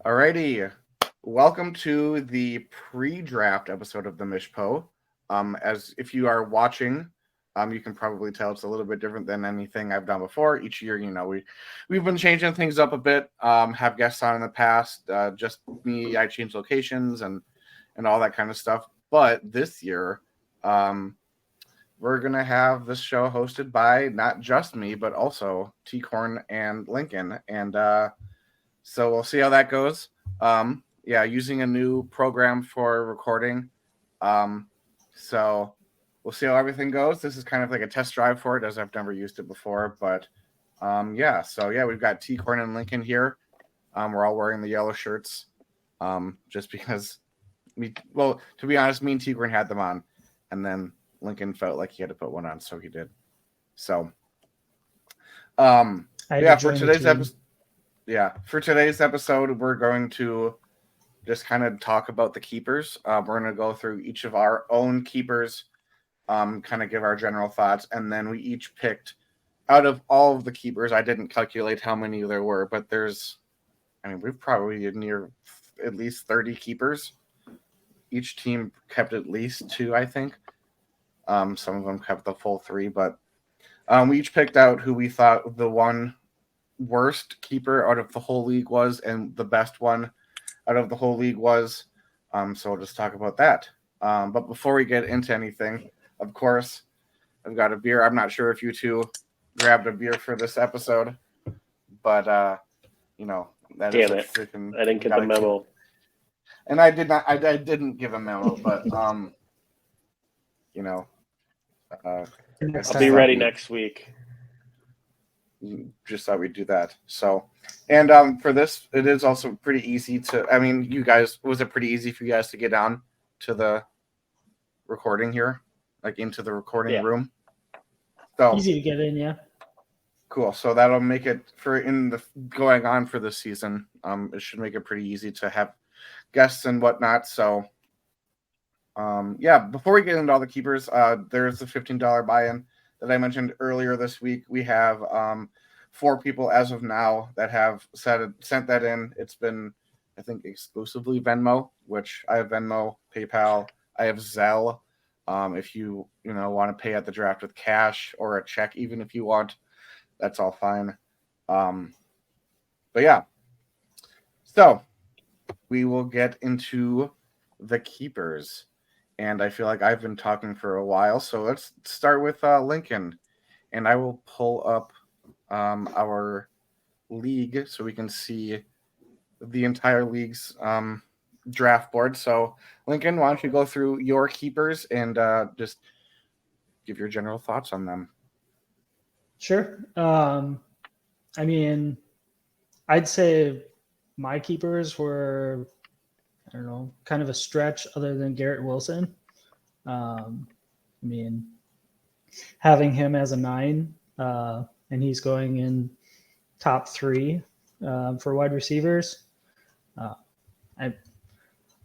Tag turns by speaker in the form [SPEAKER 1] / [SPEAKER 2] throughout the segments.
[SPEAKER 1] Alrighty, welcome to the pre-draft episode of the Mish Po. As if you are watching, you can probably tell it's a little bit different than anything I've done before. Each year, we've been changing things up a bit. Have guests on in the past, just me. I change locations and all that kind of stuff. But this year, um, we're gonna have this show hosted by not just me, but also T Corn and Lincoln, and so we'll see how that goes. Yeah, using a new program for recording. Um, so we'll see how everything goes. This is kind of like a test drive for it, as I've never used it before. But yeah, so yeah, we've got T Corn and Lincoln here. We're all wearing the yellow shirts, just because to be honest, me and T Corn had them on, and then Lincoln felt like he had to put one on, so he did. So, yeah, for today's episode. Yeah, for today's episode, we're going to just kind of talk about the keepers. We're going to go through each of our own keepers, kind of give our general thoughts, and then we each picked out of all of the keepers. I didn't calculate how many there were, but we've probably near at least 30 keepers. Each team kept at least two, I think. Some of them kept the full three, but we each picked out who we thought the one worst keeper out of the whole league was and the best one out of the whole league was. So we'll just talk about that. But before we get into anything, of course, I've got a beer. I'm not sure if you two grabbed a beer for this episode, but that
[SPEAKER 2] Damn is it. Freaking. I didn't get the memo.
[SPEAKER 1] And I did not. I didn't give a memo, but
[SPEAKER 2] I'll be ready next week.
[SPEAKER 1] Just thought we'd do that. So, and for this, it is also pretty easy to. I mean, you guys, was it pretty easy for you guys to get down to the recording here, like into the recording room?
[SPEAKER 3] So easy to get in, yeah.
[SPEAKER 1] Cool. So that'll make it going on for this season. It should make it pretty easy to have guests and whatnot. So, yeah. Before we get into all the keepers, there's the $15 buy-in that I mentioned earlier this week. We have 4 people as of now that have sent that in. It's been, I think, exclusively Venmo, which I have Venmo, PayPal, I have Zelle. If you want to pay at the draft with cash or a check, even if you want, that's all fine. But yeah, so we will get into the keepers. And I feel like I've been talking for a while, so let's start with Lincoln. And I will pull up our league so we can see the entire league's draft board. So, Lincoln, why don't you go through your keepers and just give your general thoughts on them?
[SPEAKER 3] Sure. I mean, I'd say my keepers were, I don't know, kind of a stretch other than Garrett Wilson. I mean, having him as a 9, and he's going in top 3 for wide receivers. I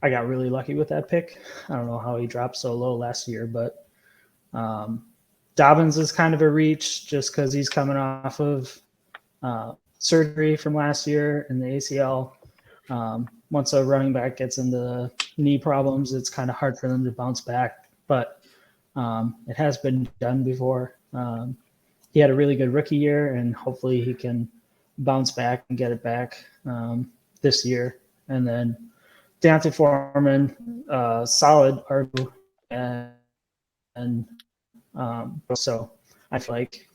[SPEAKER 3] got really lucky with that pick. I don't know how he dropped so low last year, but Dobbins is kind of a reach just because he's coming off of surgery from last year in the ACL. Once a running back gets into knee problems, it's kind of hard for them to bounce back, but it has been done before. He had a really good rookie year, and hopefully he can bounce back and get it back this year. And then D'Onta Foreman, solid RB, and so I feel like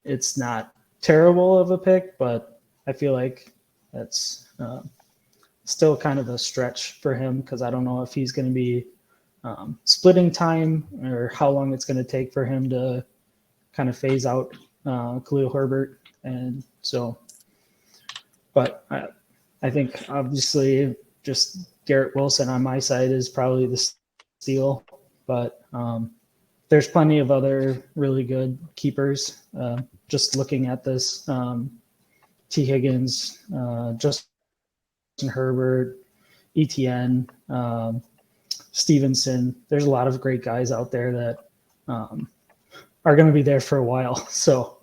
[SPEAKER 3] it's not terrible of a pick, but I feel like that's still kind of a stretch for him because I don't know if he's going to be splitting time or how long it's going to take for him to kind of phase out Khalil Herbert. And so, but I think obviously just Garrett Wilson on my side is probably the steal, but there's plenty of other really good keepers. Just looking at this, T. Higgins, Justin Herbert, ETN, Stevenson. There's a lot of great guys out there that are going to be there for a while. So,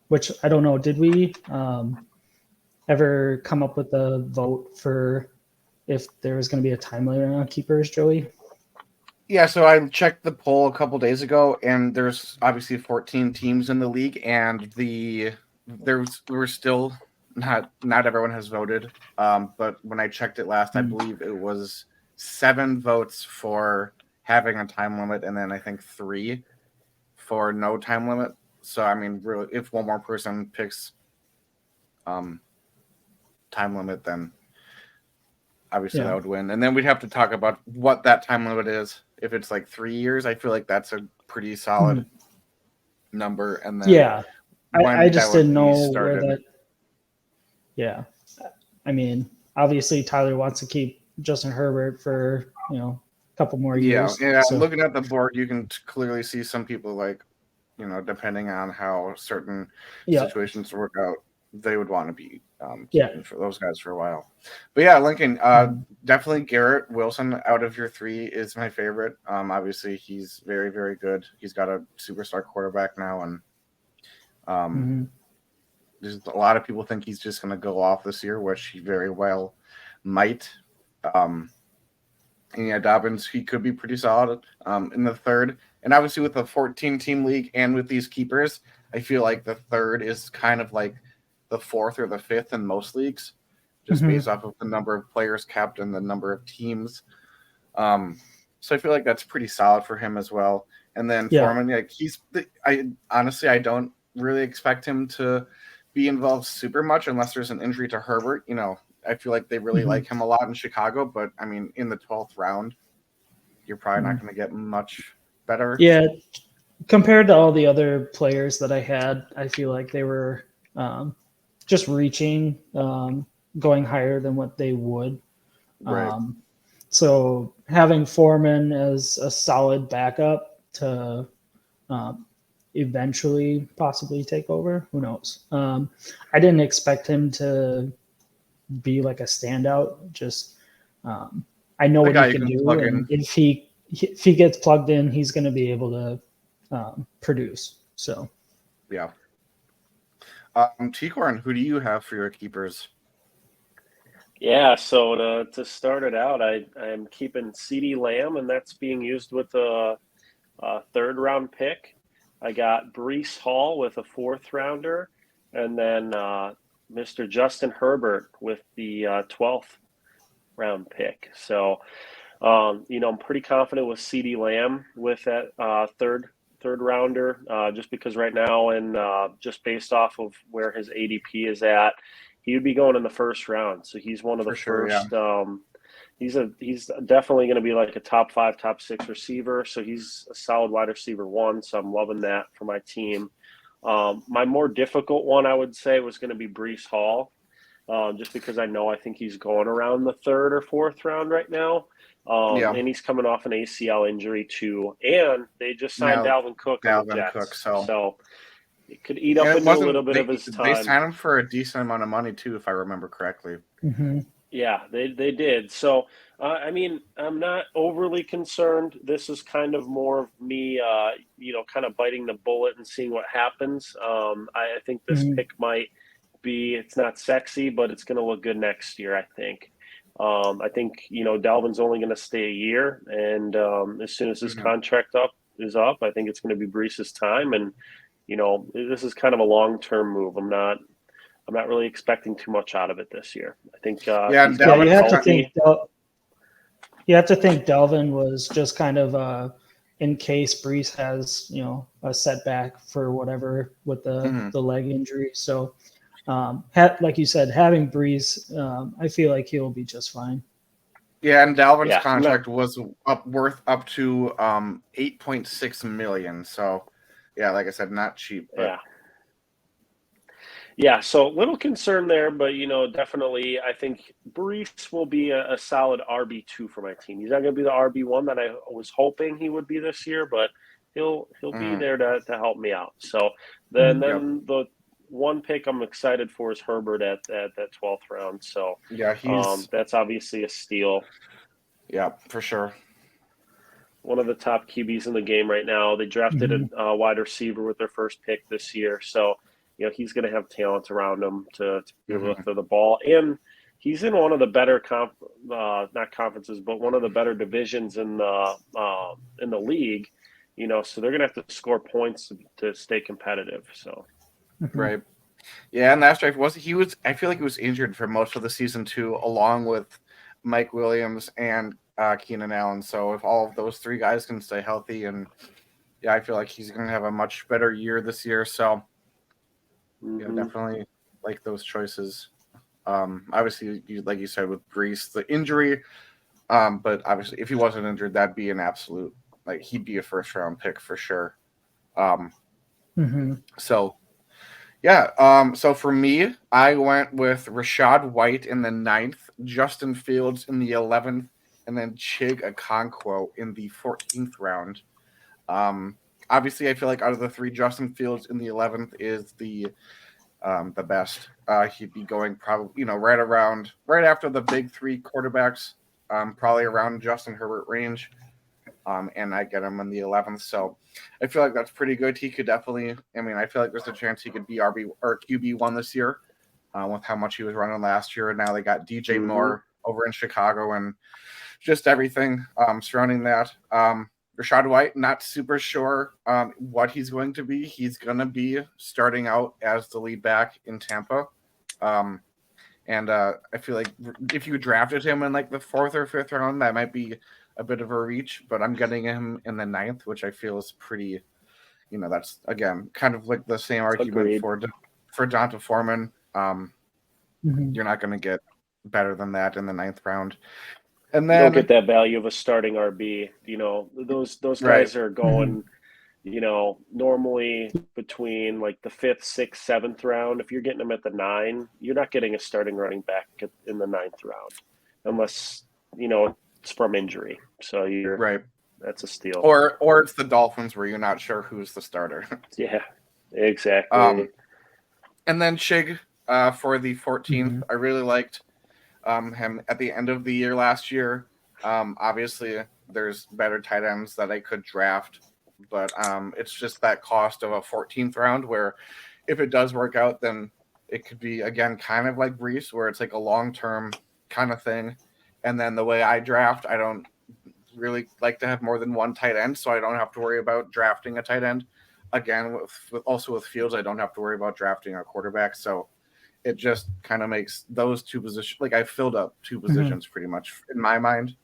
[SPEAKER 3] which I don't know. Did we ever come up with a vote for if there was going to be a time limit on keepers, Joey?
[SPEAKER 1] Yeah, so I checked the poll a couple days ago, and there's obviously 14 teams in the league, and we're still not everyone has voted. But when I checked it last, I believe it was 7 votes for having a time limit, and then I think 3 for no time limit. So I mean, really, if one more person picks time limit, then obviously that would win. And then we'd have to talk about what that time limit is. If it's like 3 years, I feel like that's a pretty solid number. And then
[SPEAKER 3] I just didn't know where that. Yeah, I mean, obviously Tyler wants to keep Justin Herbert for a couple more years.
[SPEAKER 1] Yeah. So. Looking at the board, you can clearly see some people like, depending on how certain situations work out, they would want to be keeping for those guys for a while. But yeah, Lincoln, definitely Garrett Wilson out of your 3 is my favorite. Obviously, he's very, very good. He's got a superstar quarterback now, and there's a lot of people think he's just going to go off this year, which he very well might. And yeah, Dobbins, he could be pretty solid in the 3rd. And obviously with the 14-team league and with these keepers, I feel like the 3rd is kind of like the 4th or the 5th in most leagues, just based off of the number of players kept and the number of teams. So I feel like that's pretty solid for him as well. And then Foreman, like I don't really expect him to be involved super much unless there's an injury to Herbert. I feel like they really like him a lot in Chicago, but I mean, in the 12th round, you're probably not going to get much better.
[SPEAKER 3] Yeah, compared to all the other players that I had, I feel like they were just reaching, going higher than what they would.
[SPEAKER 1] Right.
[SPEAKER 3] So having Foreman as a solid backup to eventually possibly take over, who knows? I didn't expect him to be like a standout. Just I know what he can do, and if he gets plugged in, he's going to be able to produce. So
[SPEAKER 1] yeah. T-Corn, who do you have for your keepers?
[SPEAKER 2] Yeah, so to start it out, I'm keeping CeeDee Lamb, and that's being used with a 3rd round pick. I got Breece Hall with a 4th rounder, and then Mr. Justin Herbert with the 12th round pick. So, I'm pretty confident with CeeDee Lamb with that third rounder, just because right now and just based off of where his ADP is at, he would be going in the 1st round. So he's one of the first. Yeah. He's definitely going to be like a top 5, top 6 receiver. So he's a solid wide receiver 1. So I'm loving that for my team. My more difficult one, I would say, was going to be Breece Hall, just because I think he's going around the 3rd or 4th round right now. And he's coming off an ACL injury too. And they just signed Dalvin Cook on the Jets. So it could eat up into a little bit of his time.
[SPEAKER 1] They signed him for a decent amount of money too, if I remember correctly.
[SPEAKER 3] Mm-hmm.
[SPEAKER 2] Yeah, they did. So, I mean, I'm not overly concerned. This is kind of more of me, kind of biting the bullet and seeing what happens. I think this pick might be, it's not sexy, but it's going to look good next year, I think. I think, Dalvin's only going to stay a year. And as soon as his contract is up, I think it's going to be Breece's time. And, this is kind of a long-term move. I'm not really expecting too much out of it this year. I think
[SPEAKER 3] you have to think Dalvin was just kind of in case Breece has a setback for whatever with the leg injury. So like you said, having Breece, I feel like he'll be just fine.
[SPEAKER 1] Yeah, and Dalvin's contract was worth up to $8.6 million. So yeah, like I said, not cheap. But...
[SPEAKER 2] Yeah, so little concern there, but definitely I think Breece will be a solid RB2 for my team. He's not going to be the RB1 that I was hoping he would be this year, but he'll be there to help me out. So then the one pick I'm excited for is Herbert at that 12th round. So
[SPEAKER 1] yeah,
[SPEAKER 2] that's obviously a steal.
[SPEAKER 1] Yeah, for sure.
[SPEAKER 2] One of the top QBs in the game right now. They drafted a wide receiver with their first pick this year. So, he's going to have talent around him to be able to throw the ball. And he's in one of the better not conferences, but one of the better divisions in the league. So they're going to have to score points to stay competitive. So,
[SPEAKER 1] Right. Yeah, and last year I feel like he was injured for most of the season too, along with Mike Williams and Keenan Allen. So if all of those three guys can stay healthy, and I feel like he's going to have a much better year this year. So definitely like those choices. Obviously, like you said, with Brees, the injury. But obviously, if he wasn't injured, that'd be an absolute he'd be a first round pick for sure. So. Yeah, so for me, I went with Rashad White in the 9th, Justin Fields in the 11th, and then Chig Okonkwo in the 14th round. Obviously, I feel like out of the three, Justin Fields in the 11th is the best. He'd be going probably, right after the big three quarterbacks, probably around Justin Herbert range. And I get him in the 11th. So I feel like that's pretty good. He could definitely, I feel like there's a chance he could be RB or QB1 this year with how much he was running last year. And now they got DJ Moore over in Chicago and just everything surrounding that. Rashad White, not super sure what he's going to be. He's going to be starting out as the lead back in Tampa. And I feel like if you drafted him in the 4th or 5th round, that might be a bit of a reach, but I'm getting him in the 9th, which I feel is pretty, that's again kind of like the same argument for Donta Foreman. You're not going to get better than that in the 9th round. And then
[SPEAKER 2] you don't get that value of a starting RB. Those guys are going, normally between the 5th, 6th, 7th round. If you're getting them at the 9, you're not getting a starting running back in the 9th round, unless it's from injury. So you're
[SPEAKER 1] right.
[SPEAKER 2] That's a steal.
[SPEAKER 1] Or it's the Dolphins where you're not sure who's the starter.
[SPEAKER 2] Yeah, exactly.
[SPEAKER 1] And then Chig for the 14th. I really liked him at the end of the year last year. Obviously, there's better tight ends that I could draft, but it's just that cost of a 14th round where if it does work out, then it could be, again, kind of like Brees, where it's a long-term kind of thing. And then the way I draft, I don't really like to have more than one tight end, so I don't have to worry about drafting a tight end. Again, with Fields, I don't have to worry about drafting a quarterback. So it just kind of makes those two positions I filled up two positions pretty much in my mind.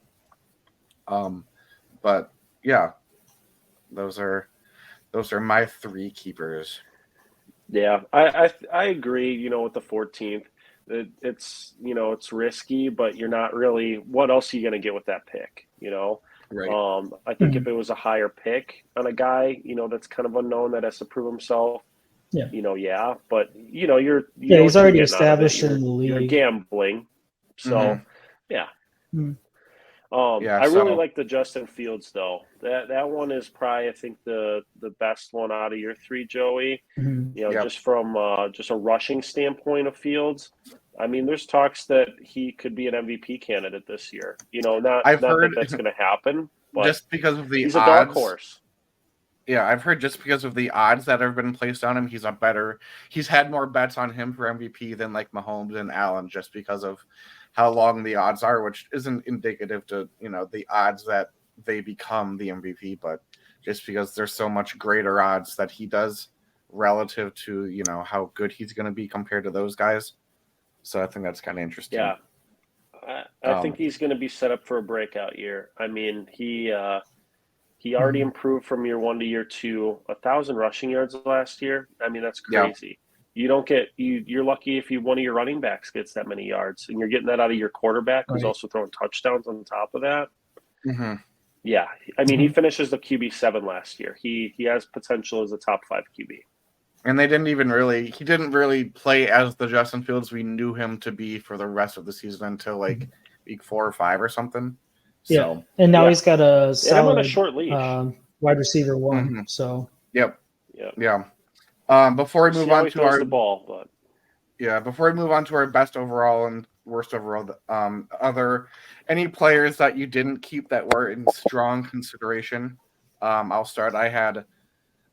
[SPEAKER 1] But yeah, those are my three keepers.
[SPEAKER 2] Yeah, I agree. With the 14th. It's risky, but you're not really. What else are you going to get with that pick?
[SPEAKER 1] Right.
[SPEAKER 2] I think if it was a higher pick on a guy, that's kind of unknown that has to prove himself.
[SPEAKER 3] Yeah.
[SPEAKER 2] But he's
[SPEAKER 3] already established in the league.
[SPEAKER 2] You're gambling, so yeah. I really like the Justin Fields though. That one is probably I think the best one out of your three, Joey. Just from just a rushing standpoint of Fields. There's talks that he could be an MVP candidate this year. Not that that's going to happen, but
[SPEAKER 1] just because of the
[SPEAKER 2] he's
[SPEAKER 1] odds,
[SPEAKER 2] a dark horse.
[SPEAKER 1] Yeah, I've heard just because of the odds that have been placed on him, he's had more bets on him for MVP than Mahomes and Allen, just because of how long the odds are, which isn't indicative to, the odds that they become the MVP, but just because there's so much greater odds that he does relative to, how good he's going to be compared to those guys. So I think that's kind of interesting.
[SPEAKER 2] Yeah. I think he's going to be set up for a breakout year. He already improved from year 1 to year 2, 1,000 rushing yards last year. That's crazy. You don't get you're lucky if one of your running backs gets that many yards, and you're getting that out of your quarterback who's also throwing touchdowns on top of that. Yeah, he finishes the QB7 last year. He has potential as a top 5 QB.
[SPEAKER 1] And he didn't really play as the Justin Fields we knew him to be for the rest of the season until week 4 or 5 or something.
[SPEAKER 3] Yeah,
[SPEAKER 1] so,
[SPEAKER 3] and now he's got a solid
[SPEAKER 2] on a short leash.
[SPEAKER 3] Wide receiver 1. So
[SPEAKER 1] yeah. Before we move on to our
[SPEAKER 2] ball, but
[SPEAKER 1] before we move on to our best overall and worst overall, any players that you didn't keep that were in strong consideration? I'll start.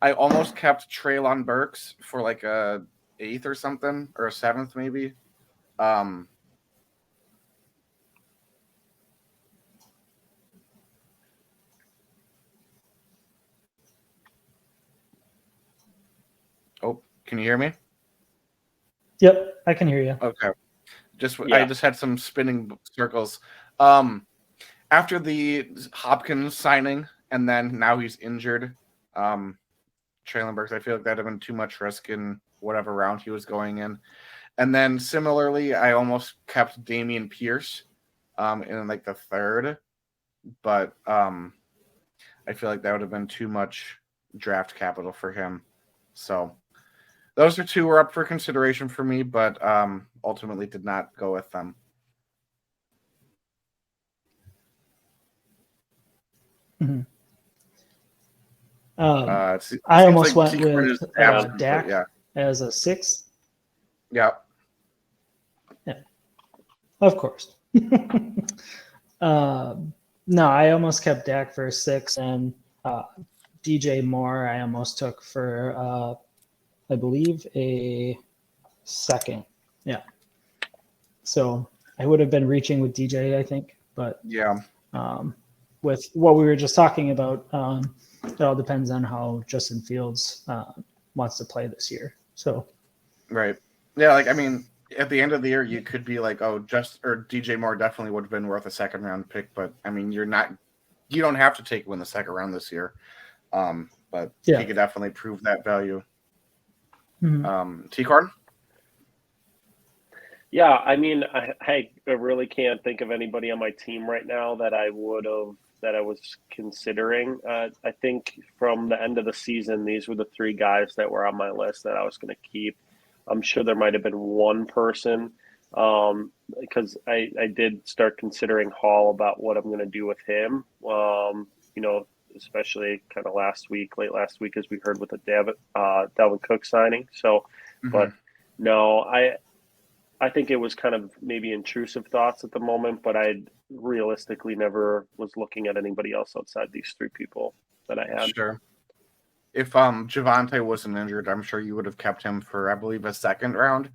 [SPEAKER 1] I almost kept Treylon Burks for 8th or something, or a 7th maybe. Oh, can you hear me?
[SPEAKER 3] Yep, I can hear you.
[SPEAKER 1] Okay. I
[SPEAKER 2] Yeah.
[SPEAKER 1] just had some spinning circles. After the Hopkins signing, and then now he's injured. Traylon Burks, I feel like that'd have been too much risk in whatever round he was going in. And then similarly, I almost kept Damian Pierce in like the 3rd, but I feel like that would have been too much draft capital for him. So those are 2 were up for consideration for me, but ultimately did not go with them.
[SPEAKER 3] Mm-hmm.
[SPEAKER 1] It
[SPEAKER 3] I
[SPEAKER 1] seems like
[SPEAKER 3] almost went
[SPEAKER 1] Keekman
[SPEAKER 3] with
[SPEAKER 1] is absent,
[SPEAKER 3] Dak
[SPEAKER 1] but yeah.
[SPEAKER 3] as a 6th.
[SPEAKER 1] Yeah.
[SPEAKER 3] Yeah, of course. No, I almost kept Dak for a 6, and DJ Moore I almost took for, I believe, a 2nd. Yeah. So I would have been reaching with DJ, I think, but
[SPEAKER 1] Yeah.
[SPEAKER 3] with what we were just talking about, it all depends on how Justin Fields wants to play this year. So,
[SPEAKER 1] Right. Yeah, like I mean, at the end of the year, you could be like, oh, DJ Moore definitely would have been worth a 2nd round pick, but I mean, you don't have to take him in the 2nd round this year. But
[SPEAKER 3] yeah.
[SPEAKER 1] he could definitely prove that value.
[SPEAKER 3] Mm-hmm.
[SPEAKER 1] T-Card?
[SPEAKER 2] Yeah, I mean, I really can't think of anybody on my team right now that I was considering. I think from the end of the season, these were the 3 guys that were on my list that I was going to keep. I'm sure there might have been one person because I did start considering Hall about what I'm going to do with him. Especially kind of late last week, as we heard with the Dalvin Cook signing. So, but no, I think it was kind of maybe intrusive thoughts at the moment, but I realistically never was looking at anybody else outside these 3 people that I had.
[SPEAKER 1] Sure. If Javonte wasn't injured, I'm sure you would have kept him for, I believe, a 2nd round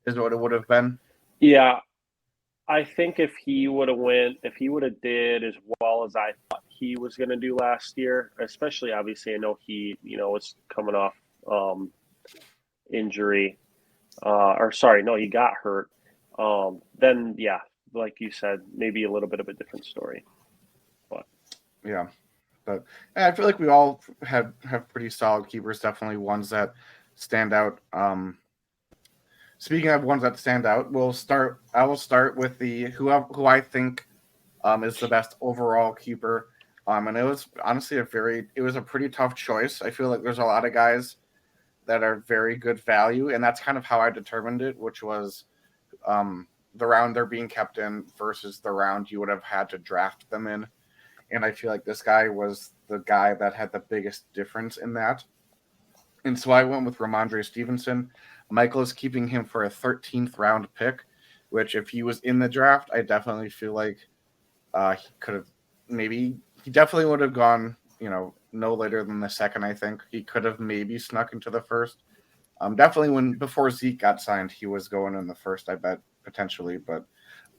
[SPEAKER 1] is what it would have been.
[SPEAKER 2] Yeah, I think if he would have did as well as I thought he was going to do last year, especially obviously I know he, was coming off injury. He got hurt. Then yeah, like you said, maybe a little bit of a different story. But
[SPEAKER 1] yeah, but I feel like we all have pretty solid keepers. Definitely ones that stand out. Speaking of ones that stand out, I will start with the who I think is the best overall keeper. And it was honestly it was a pretty tough choice. I feel like there's a lot of guys that are very good value, and that's kind of how I determined it, which was the round they're being kept in versus the round you would have had to draft them in. And I feel like this guy was the guy that had the biggest difference in that. And so I went with Ramondre Stevenson. Michael is keeping him for a 13th round pick, which if he was in the draft, I definitely feel like he could have he definitely would have gone, no later than the 2nd, I think. He could have maybe snuck into the 1st. Definitely before Zeke got signed, he was going in the 1st, I bet, potentially. But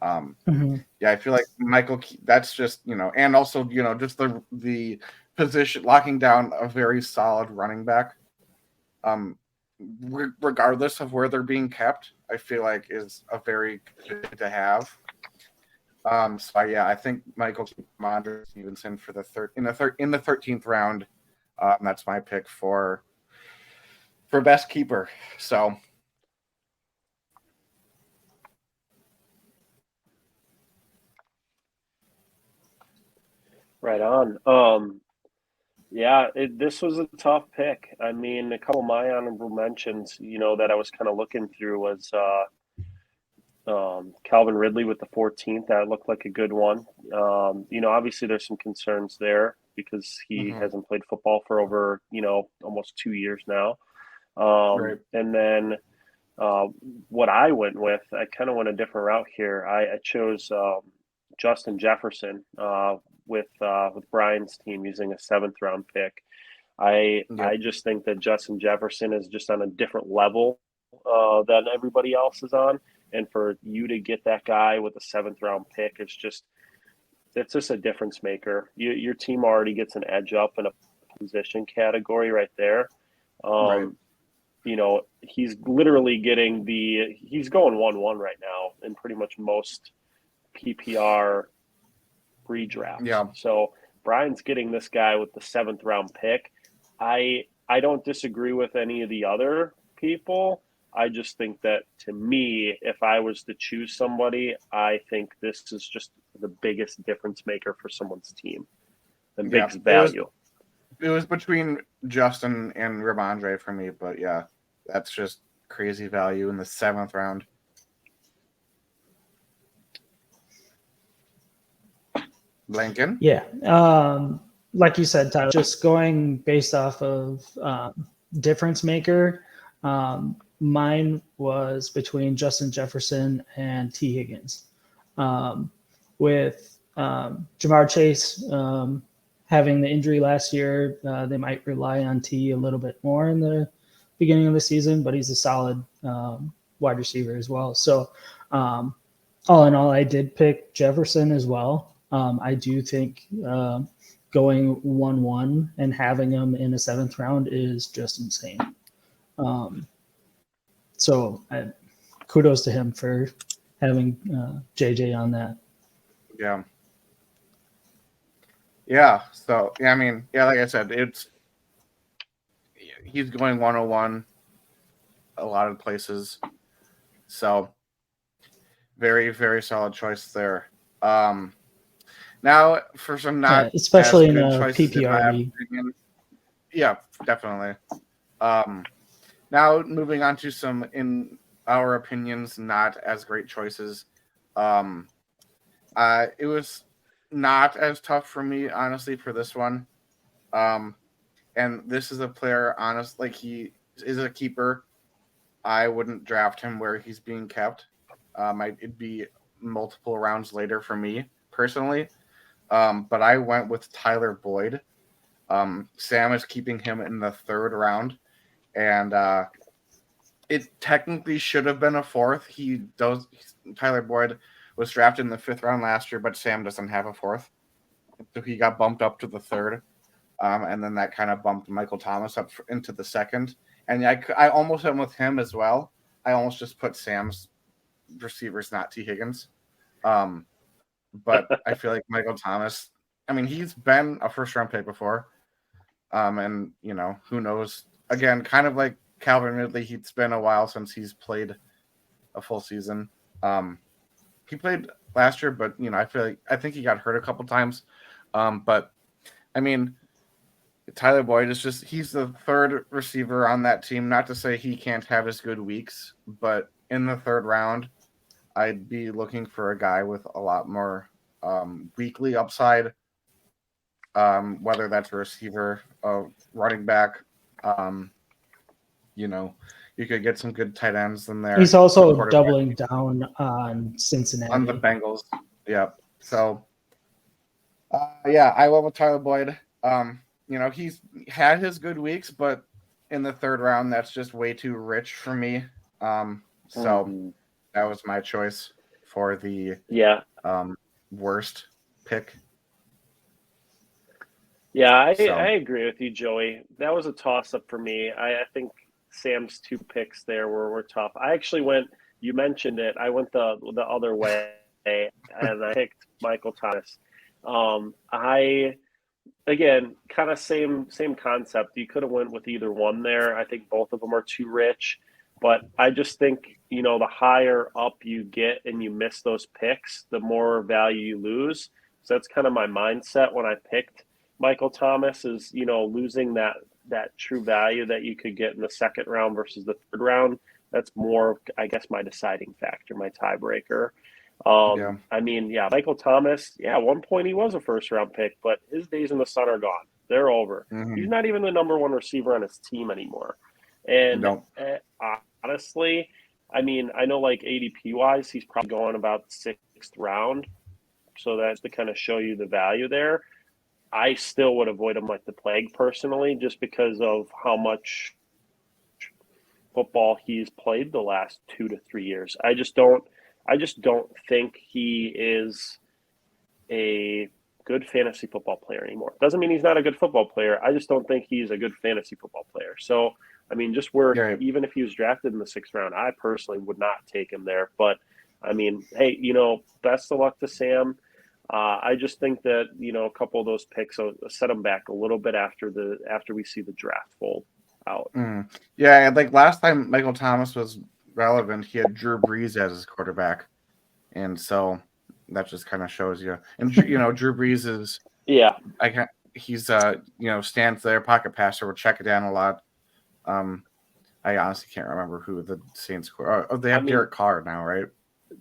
[SPEAKER 1] yeah, I feel like Michael, that's just, and also, just the position, locking down a very solid running back, regardless of where they're being kept, I feel like is a very good to have. So yeah, I think Michael Mondre Stevenson for the in the 13th round. That's my pick for best keeper. So
[SPEAKER 2] right on. Yeah, this was a tough pick. I mean, a couple of my honorable mentions, that I was kind of looking through was Calvin Ridley with the 14th. That looked like a good one. Obviously there's some concerns there because he hasn't played football for over, almost 2 years now.
[SPEAKER 1] right.
[SPEAKER 2] And then what I went with, I kind of went a different route here. I chose Justin Jefferson with Brian's team using a 7th round pick. I
[SPEAKER 1] Yep.
[SPEAKER 2] just think that Justin Jefferson is just on a different level than everybody else is on. And for you to get that guy with a 7th-round pick, it's just a difference maker. Your team already gets an edge up in a position category right there.
[SPEAKER 1] Right.
[SPEAKER 2] He's literally he's going 1-1 right now in pretty much most PPR redrafts.
[SPEAKER 1] Yeah.
[SPEAKER 2] So Brian's getting this guy with the 7th-round pick. I don't disagree with any of the other people. I just think that, to me, if I was to choose somebody, I think this is just the biggest difference maker for someone's team. The biggest value.
[SPEAKER 1] It was between Justin and Ramondre for me, but yeah, that's just crazy value in the 7th round. Lincoln?
[SPEAKER 3] Yeah. Like you said, Tyler, just going based off of difference maker, mine was between Justin Jefferson and T. Higgins. With Jamar Chase having the injury last year, they might rely on T a little bit more in the beginning of the season, but he's a solid wide receiver as well. So all in all, I did pick Jefferson as well. I do think going 1-1 and having him in a 7th round is just insane. So kudos to him for having JJ on that.
[SPEAKER 1] Yeah. Yeah. So, yeah, I mean, yeah, like I said, he's going 101 a lot of places. So, very, very solid choice there. Now, for some not
[SPEAKER 3] especially
[SPEAKER 1] as
[SPEAKER 3] in
[SPEAKER 1] good
[SPEAKER 3] a
[SPEAKER 1] choices
[SPEAKER 3] PPR league.
[SPEAKER 1] Yeah, definitely. Now, moving on to some, in our opinions, not as great choices. It was not as tough for me, honestly, for this one. And this is a player, he is a keeper. I wouldn't draft him where he's being kept. It'd be multiple rounds later for me, personally. But I went with Tyler Boyd. Sam is keeping him in the 3rd round. And it technically should have been a 4th. Tyler Boyd was drafted in the 5th round last year, but Sam doesn't have a 4th. So he got bumped up to the 3rd. And then that kind of bumped Michael Thomas up into the 2nd. And I almost went with him as well. I almost just put Sam's receivers, not T. Higgins. But I feel like Michael Thomas, I mean, he's been a 1st-round pick before. And, who knows? Again, kind of like Calvin Ridley, it's been a while since he's played a full season. He played last year, but, I think he got hurt a couple times. But, I mean, Tyler Boyd he's the 3rd receiver on that team. Not to say he can't have his good weeks, but in the 3rd round, I'd be looking for a guy with a lot more weekly upside, whether that's a receiver, a running back. You could get some good tight ends in there.
[SPEAKER 3] He's also doubling down on Cincinnati.
[SPEAKER 1] On the Bengals. Yeah. So, I went with Tyler Boyd. He's had his good weeks, but in the 3rd round, that's just way too rich for me. So that was my choice for the worst pick.
[SPEAKER 2] Yeah, I agree with you, Joey. That was a toss-up for me. I think Sam's 2 picks there were tough. I actually you mentioned it, I went the other way, and I picked Michael Thomas. Again, kind of same concept. You could have went with either one there. I think both of them are too rich. But I just think, the higher up you get and you miss those picks, the more value you lose. So that's kind of my mindset when I picked Michael Thomas, is, losing that true value that you could get in the 2nd round versus the 3rd round. That's more, I guess, my deciding factor, my tiebreaker. I mean, Michael Thomas, at one point he was a 1st-round pick, but his days in the sun are gone. They're over.
[SPEAKER 1] Mm-hmm.
[SPEAKER 2] He's not even the number 1 receiver on his team anymore. And honestly, I mean, I know like ADP-wise, he's probably going about 6th round. So that's to kind of show you the value there. I still would avoid him like the plague personally, just because of how much football he's played the last 2 to 3 years. I just don't think he is a good fantasy football player anymore. Doesn't mean he's not a good football player. I just don't think he's a good fantasy football player. So, I mean, just where even if he was drafted in the 6th round, I personally would not take him there. But, I mean, hey, best of luck to Sam. I just think that, a couple of those picks will set him back a little bit after we see the draft fold out.
[SPEAKER 1] Yeah, like last time Michael Thomas was relevant, he had Drew Brees as his quarterback. And so that just kind of shows you. And Drew Brees is he's stands there, pocket passer, will check it down a lot. I honestly can't remember who the Saints they have Derek Carr now, right?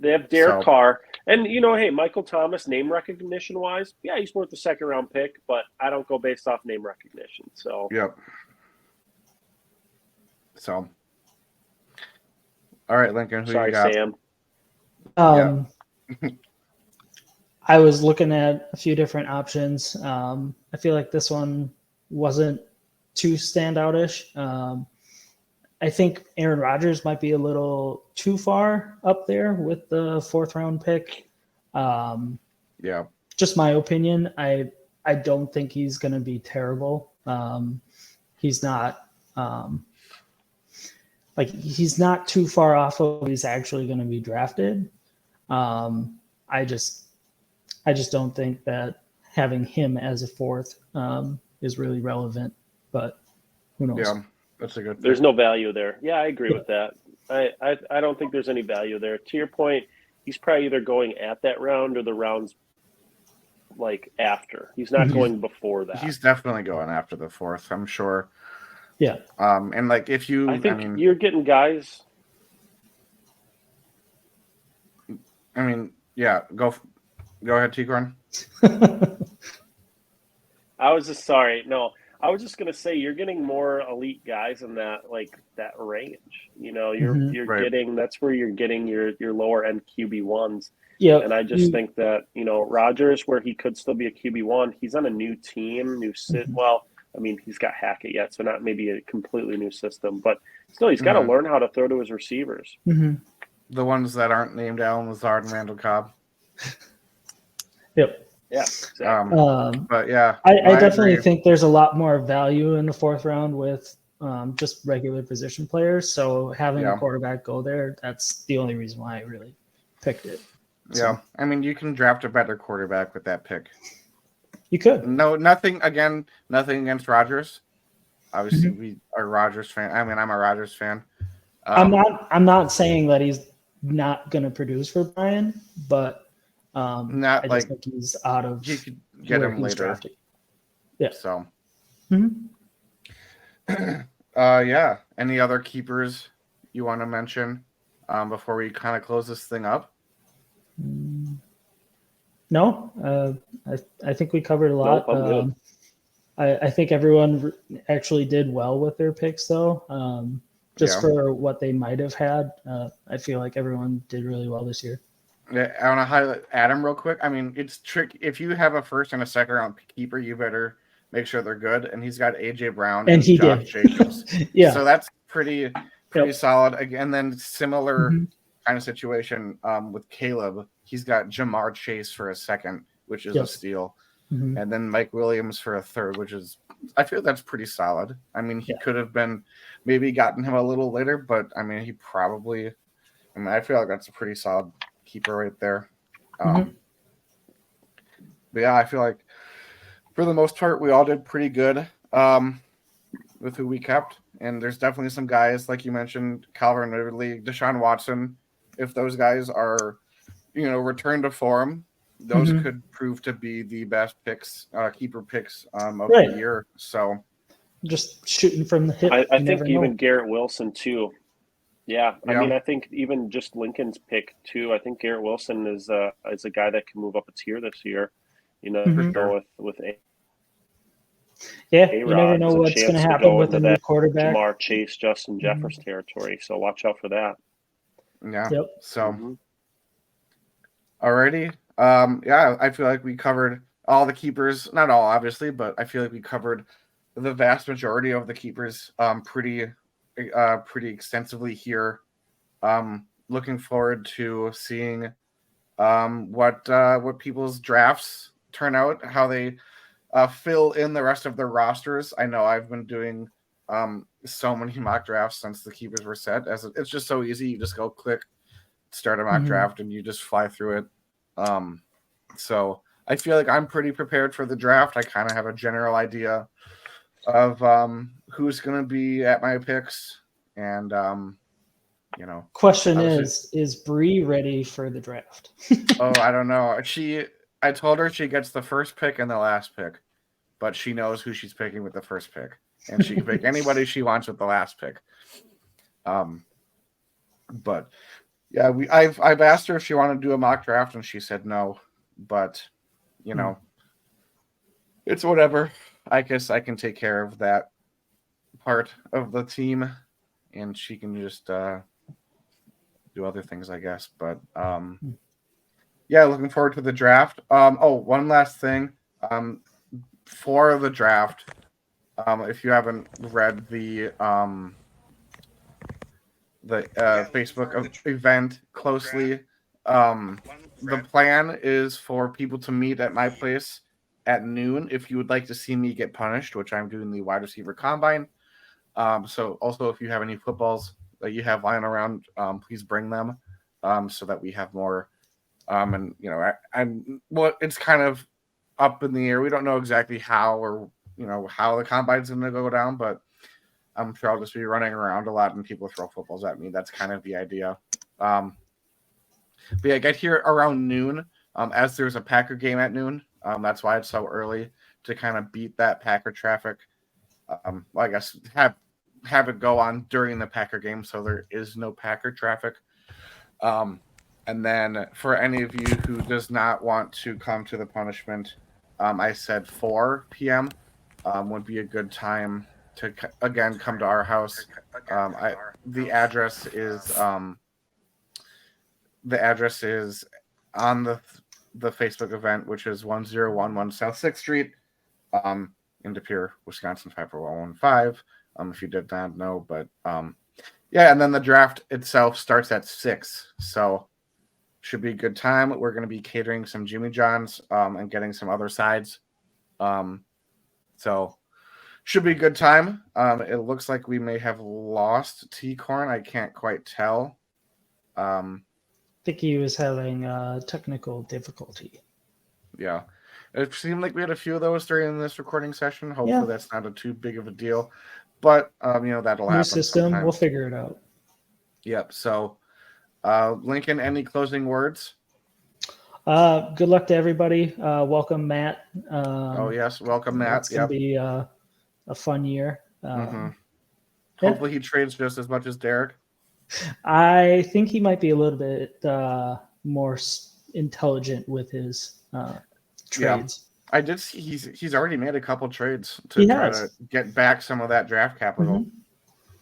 [SPEAKER 2] They have Derek Carr. And hey, Michael Thomas, name recognition wise, yeah, he's worth the 2nd round pick, but I don't go based off name recognition. So
[SPEAKER 1] yep. So all right, Lincoln, who you got?
[SPEAKER 2] Sam.
[SPEAKER 3] I was looking at a few different options. I feel like this one wasn't too standoutish. I think Aaron Rodgers might be a little too far up there with the 4th round pick. Just my opinion. I don't think he's going to be terrible. He's not he's not too far off of he's actually going to be drafted. I just don't think that having him as a 4th is really relevant, but who knows?
[SPEAKER 1] Yeah, that's a good thing.
[SPEAKER 2] There's no value there. Yeah, I agree with that. I don't think there's any value there. To your point, he's probably either going at that round or the rounds after. He's not going before that.
[SPEAKER 1] He's definitely going after the 4th, I'm sure.
[SPEAKER 3] Yeah.
[SPEAKER 1] And if you,
[SPEAKER 2] I think you're getting guys.
[SPEAKER 1] Yeah, go ahead, Tigran.
[SPEAKER 2] I was just sorry. No, I was just gonna say you're getting more elite guys in that that range. You're
[SPEAKER 1] right.
[SPEAKER 2] getting that's where you're getting your lower end QB1s.
[SPEAKER 3] Yeah.
[SPEAKER 2] And I just think that Rodgers, where he could still be a QB1, he's on a new team, Well, I mean, he's got Hackett yet, so not maybe a completely new system, but still, he's got to learn how to throw to his receivers.
[SPEAKER 1] The ones that aren't named Allen Lazard and Randall Cobb.
[SPEAKER 3] Yep.
[SPEAKER 2] Yeah. Exactly.
[SPEAKER 1] But yeah,
[SPEAKER 3] I definitely think there's a lot more value in the 4th round with just regular position players. So having a quarterback go there, that's the only reason why I really picked it.
[SPEAKER 1] Yeah. I mean, you can draft a better quarterback with that pick.
[SPEAKER 3] You could.
[SPEAKER 1] No, nothing against Rodgers. Obviously, we are Rodgers fan. I mean, I'm a Rodgers fan.
[SPEAKER 3] I'm not saying that he's not going to produce for Brian, but I just think he's out of.
[SPEAKER 1] You could get him later.
[SPEAKER 3] Drafted. Yeah.
[SPEAKER 1] So. Yeah. Any other keepers you want to mention before we kind of close this thing up?
[SPEAKER 3] No, I think we covered a lot.
[SPEAKER 2] Nope,
[SPEAKER 3] I think everyone actually did well with their picks, though. For what they might have had, I feel like everyone did really well this year.
[SPEAKER 1] Yeah, I want to highlight Adam real quick. I mean, it's tricky. If you have a 1st and a 2nd round keeper, you better make sure they're good. And he's got AJ Brown
[SPEAKER 3] and he
[SPEAKER 1] Josh Jacobs.
[SPEAKER 3] Yeah,
[SPEAKER 1] so that's pretty solid. Again, then similar kind of situation with Caleb. He's got Jamar Chase for a 2nd, which is a steal, and then Mike Williams for a 3rd, which is I feel that's pretty solid. I mean, he could have been maybe gotten him a little later, but I mean, he probably. I mean, I feel like that's a pretty solid keeper right there. But yeah, I feel like for the most part, we all did pretty good with who we kept. And there's definitely some guys, like you mentioned, Calvin Ridley, Deshaun Watson. If those guys are, returned to form, those could prove to be the best picks, keeper picks of the year. So
[SPEAKER 3] just shooting from the hip.
[SPEAKER 2] I think even Garrett Wilson too. Yeah, I mean, I think even just Lincoln's pick too. I think Garrett Wilson is a guy that can move up a tier this year. Go with
[SPEAKER 3] A-Rod. You never know what's going to happen with a new quarterback.
[SPEAKER 2] Jamar Chase, Justin Jefferson territory. So watch out for that.
[SPEAKER 1] Yeah. Yep. So, alrighty. I feel like we covered all the keepers. Not all, obviously, but I feel like we covered the vast majority of the keepers pretty pretty extensively here. Looking forward to seeing what people's drafts turn out, how they fill in the rest of their rosters. I know I've been doing so many mock drafts since the keepers were set. It's just so easy. You just go click, start a mock draft, and you just fly through it. So I feel like I'm pretty prepared for the draft. I kind of have a general idea of who's going to be at my picks, and
[SPEAKER 3] Question is Bree ready for the draft?
[SPEAKER 1] Oh, I don't know. I told her she gets the first pick and the last pick, but she knows who she's picking with the first pick, and she can pick anybody she wants with the last pick. But yeah, I've asked her if she wanted to do a mock draft, and she said no. But it's whatever. I guess I can take care of that part of the team, and she can just do other things, I guess. But yeah, looking forward to the draft. One last thing. For the draft, if you haven't read the Facebook event closely, the plan is for people to meet at my place at noon if you would like to see me get punished, which I'm doing the wide receiver combine. So also if you have any footballs that you have lying around, please bring them so that we have more. And it's kind of up in the air. We don't know exactly how how the combine's going to go down, but I'm sure I'll just be running around a lot and people throw footballs at me. That's kind of the idea. But yeah, get here around noon. As there's a Packer game at noon. That's why it's so early to kind of beat that Packer traffic. I guess have it go on during the Packer game, so there is no Packer traffic. And then for any of you who does not want to come to the punishment, I said 4 p.m. Would be a good time to again come to our house. The address is on the Facebook event, which is 1011 South 6th Street, in De Pere, Wisconsin 54115. If you did not know, but yeah, and then the draft itself starts at 6, so should be a good time. We're going to be catering some Jimmy John's and getting some other sides, so should be a good time. It looks like we may have lost T-Corn. I can't quite tell.
[SPEAKER 3] I think he was having technical difficulty.
[SPEAKER 1] Yeah. It seemed like we had a few of those during this recording session. Hopefully that's not too big of a deal. But, that'll happen.
[SPEAKER 3] New system,
[SPEAKER 1] sometimes.
[SPEAKER 3] We'll figure it out.
[SPEAKER 1] Yep. So, Lincoln, any closing words?
[SPEAKER 3] Good luck to everybody. Welcome, Matt.
[SPEAKER 1] Yes. Welcome, Matt.
[SPEAKER 3] It's going to be a fun year.
[SPEAKER 1] Hopefully he trades just as much as Derek.
[SPEAKER 3] I think he might be a little bit more intelligent with his trades.
[SPEAKER 1] I did see he's already made a couple trades to try to get back some of that draft capital.
[SPEAKER 3] Mm-hmm.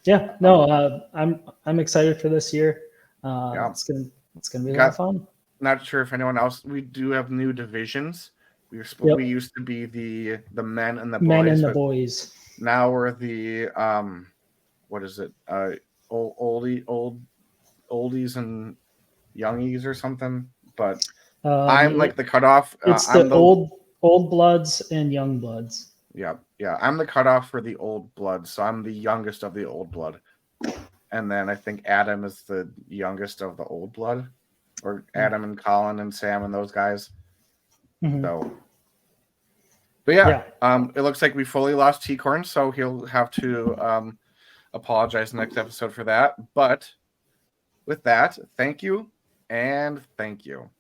[SPEAKER 3] Yeah, no, I'm excited for this year. It's gonna be a lot of fun.
[SPEAKER 1] Not sure if anyone else. We do have new divisions. We used to be the men and the boys.
[SPEAKER 3] Men and the boys.
[SPEAKER 1] Now we're the what is it? Oldies and youngies or something. But I'm like the cutoff.
[SPEAKER 3] It's the old bloods and young bloods.
[SPEAKER 1] Yeah. I'm the cutoff for the old blood, so I'm the youngest of the old blood. And then I think Adam is the youngest of the old blood, or Adam and Colin and Sam and those guys.
[SPEAKER 3] Mm-hmm.
[SPEAKER 1] So, but yeah, it looks like we fully lost T-Corn, so he'll have to apologize next episode for that. But with that, thank you and thank you.